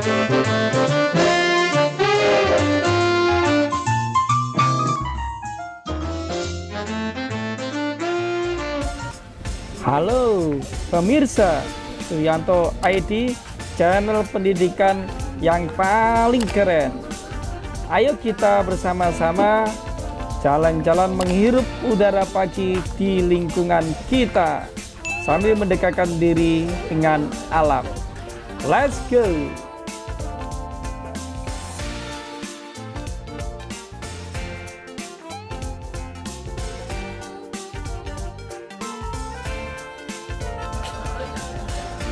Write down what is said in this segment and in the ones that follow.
Halo pemirsa, Suyanto ID, channel pendidikan yang paling keren. Ayo kita bersama-sama jalan-jalan menghirup udara pagi di lingkungan kita sambil mendekatkan diri dengan alam. Let's go!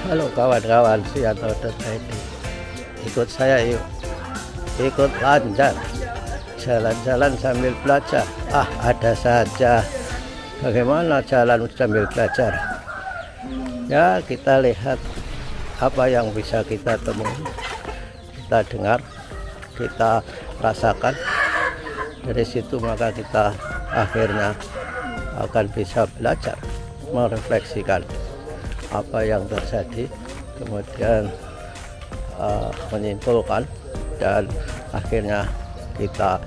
Halo kawan-kawan Suyanto.id, ikut saya yuk, ikut lancar, jalan-jalan sambil belajar. Ada saja, bagaimana jalan sambil belajar? Ya, kita lihat apa yang bisa kita temui, kita dengar, kita rasakan. Dari situ maka kita akhirnya akan bisa belajar, merefleksikan apa yang terjadi, kemudian menyimpulkan, dan akhirnya kita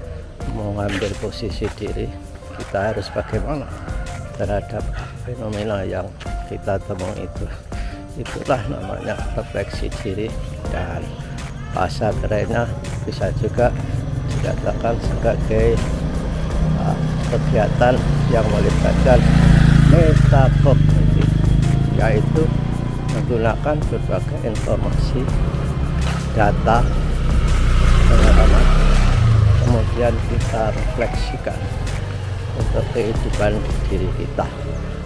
mengambil posisi diri kita harus bagaimana terhadap fenomena yang kita temui itu. Itulah namanya refleksi diri, dan bahasa kerennya bisa juga dikatakan sebagai kegiatan yang melibatkan metacognitif, yaitu menggunakan berbagai informasi, data, pengalaman, kemudian kita refleksikan untuk kehidupan diri kita.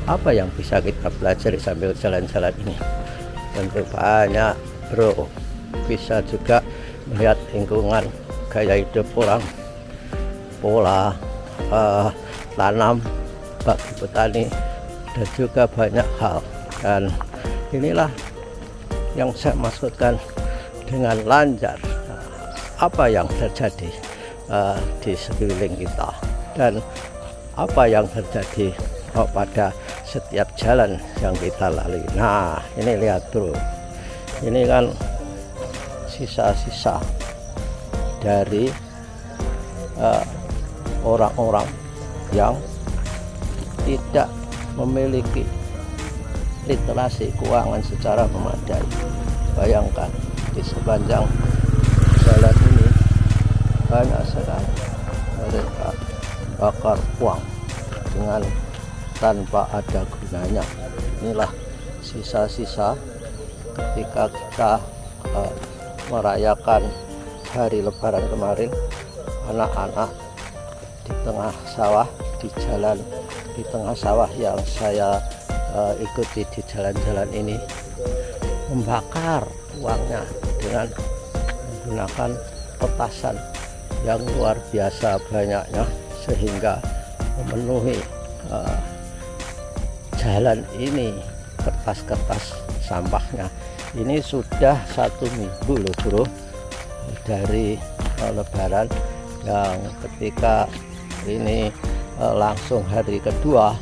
Apa yang bisa kita pelajari sambil jalan-jalan ini? Tentu banyak bro, bisa juga melihat lingkungan, gaya hidup orang, pola tanam bagi petani, dan juga banyak hal. Dan inilah yang saya maksudkan dengan lancar, apa yang terjadi di sekeliling kita, dan apa yang terjadi pada setiap jalan yang kita lalui. Nah, ini lihat bro, ini kan sisa-sisa dari orang-orang yang tidak memiliki literasi keuangan secara memadai. Bayangkan di sepanjang jalan ini banyak sekali mereka bakar uang dengan tanpa ada gunanya. Inilah sisa-sisa ketika kita merayakan hari Lebaran kemarin. Anak-anak di tengah sawah, di jalan di tengah sawah yang saya ikuti di jalan-jalan ini, membakar uangnya dengan menggunakan petasan yang luar biasa banyaknya, sehingga memenuhi jalan ini kertas-kertas sampahnya. Ini sudah 1 minggu loh bro dari Lebaran, yang ketika ini langsung hari kedua,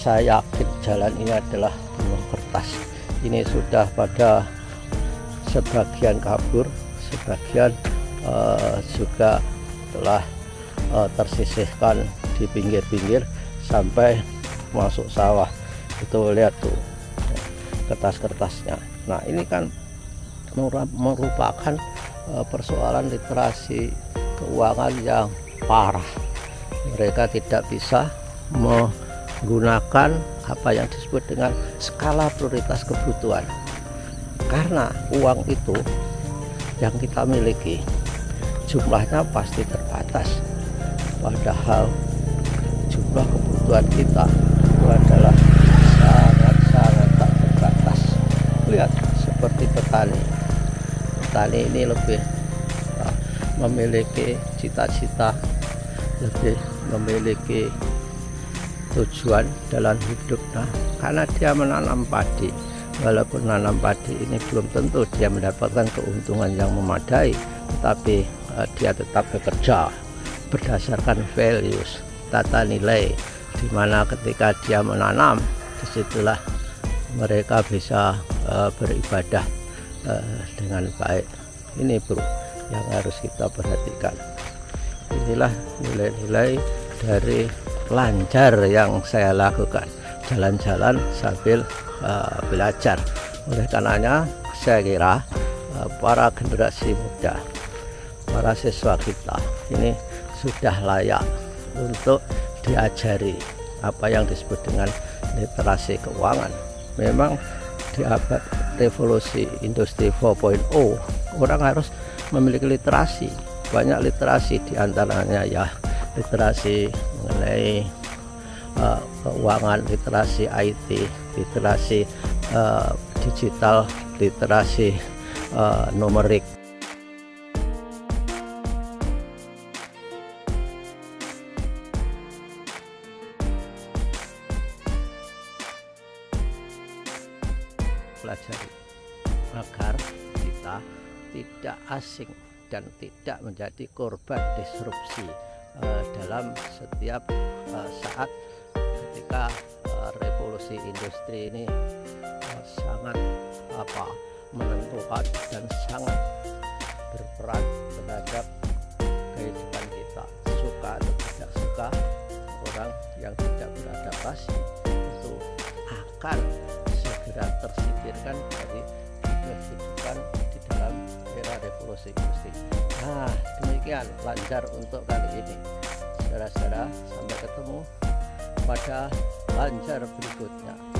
saya yakin jalan ini adalah penuh kertas. Ini sudah pada sebagian kabur, sebagian juga telah tersisihkan di pinggir-pinggir sampai masuk sawah. Itu lihat tuh kertas-kertasnya. Nah, ini kan merupakan persoalan literasi keuangan yang parah. Mereka tidak bisa menggunakan apa yang disebut dengan skala prioritas kebutuhan, karena uang itu yang kita miliki jumlahnya pasti terbatas, padahal jumlah kebutuhan kita itu adalah sangat-sangat tak terbatas. Lihat seperti petani ini lebih memiliki cita-cita, lebih memiliki tujuan dalam hidup. Nah, karena dia menanam padi, walaupun menanam padi ini belum tentu dia mendapatkan keuntungan yang memadai, tetapi dia tetap bekerja berdasarkan values, tata nilai, di mana ketika dia menanam, disitulah mereka bisa beribadah dengan baik. Ini bro yang harus kita perhatikan. Inilah nilai-nilai dari lancar yang saya lakukan, jalan-jalan sambil belajar. Oleh karenanya saya kira para generasi muda, para siswa kita ini sudah layak untuk diajari apa yang disebut dengan literasi keuangan. Memang di abad revolusi industri 4.0 orang harus memiliki literasi, banyak literasi, diantaranya ya literasi mengenai keuangan, literasi IT, literasi digital, literasi numerik. Pelajari agar kita tidak asing dan tidak menjadi korban disrupsi dalam setiap saat ketika revolusi industri ini sangat menentukan dan sangat berperan terhadap kehidupan kita. Suka atau tidak suka, orang yang tidak beradaptasi itu akan segera tersingkirkan dari kehidupan di dalam era revolusi industri. Nah, demikian lancar untuk kali ini. Saudara-saudara, sampai ketemu pada lancar berikutnya.